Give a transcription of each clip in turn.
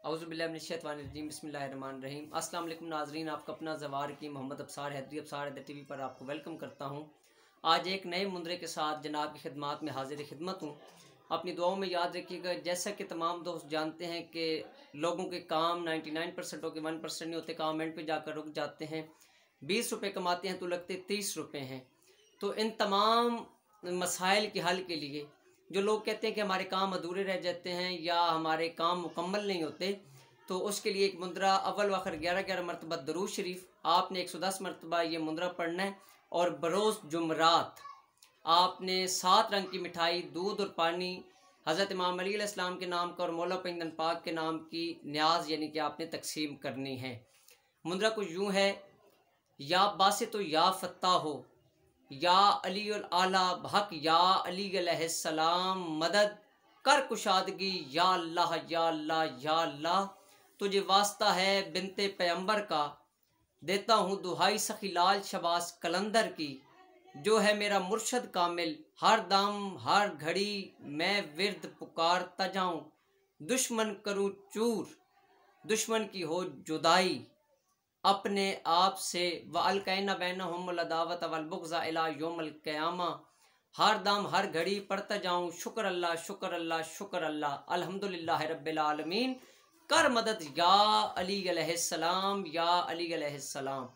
औज़ुबिल्लाहिमिनश्शैतानिर्रजीम बिस्मिल्लाहिर्रहमानिर्रहीम। अस्सलाम वालेकुम नाज़रीन, आपका अपना ज़वार की मोहम्मद अब्सार हैदरी अब्सार हैदर टीवी पर आपको वेलकम करता हूँ। आज एक नए मुंदरे के साथ जनाब की खिदमत में हाजिर खिदमत हूँ। अपनी दुआओं में याद रखिएगा। जैसा कि तमाम दोस्त जानते हैं कि लोगों के काम 99% के 1% नहीं होते, काम एंड पे जाकर रुक जाते हैं। 20 रुपये कमाते हैं तो लगते 30 रुपये हैं। तो इन तमाम मसाइल के हल के लिए जो लोग कहते हैं कि हमारे काम अधूरे रह जाते हैं या हमारे काम मुकम्मल नहीं होते, तो उसके लिए एक मुंदरा अव्वल व आखिर 11 मरतबा दरूद शरीफ आपने 110 मरतबा ये मुंदरा पढ़ना है। और बरोज़ जुमरात आपने 7 रंग की मिठाई, दूध और पानी हज़रत इमाम अली अलैहिस्सलाम के नाम का और मौला पैगंबर पाक के नाम की न्याज यानी कि आपने तकसीम करनी है। मुंदरा कुछ यूँ है, या बासे तो या फत्ता हो, या अली अल आला हक, या अली अलैहिस्सलाम मदद कर कुशादगी, या अल्लाह या अल्लाह या अल्लाह। तुझे वास्ता है बिनते पैगंबर का, देता हूँ दुहाई सखी लाल शबास कलंदर की। जो है मेरा मुर्शद कामिल, हर दम हर घड़ी मैं विर्द पुकारता जाऊँ। दुश्मन करूँ चूर, दुश्मन की हो जुदाई अपने आप से, व अलकैना बैनहुमुल अदावत वल बुग़्ज़ा इला यौमिल क़ियामा। हर दम हर घड़ी पढ़ता जाऊँ शुक्र अल्लाह शुक्र अल्लाह शुक्र अल्लाह, अल्हम्दुलिल्लाह रब्बिल आलमीन। कर मदद या अली अलैहिस्सलाम या अली अलैहिस्सलाम।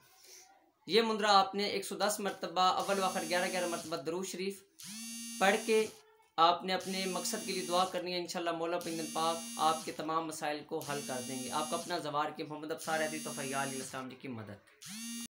ये मुंदरा आपने 110 मरतबा अव्वल व आखिर 11 मरतबा दरूद शरीफ पढ़ के आपने अपने मकसद के लिए दुआ करनी है। इंशाअल्लाह मौला पैगंबर पाक आपके तमाम मसाइल को हल कर देंगे। आपका अपना ज़वार के मोहम्मद अब्सार हैदरी तो फरियाल इस्लाम जी की मदद।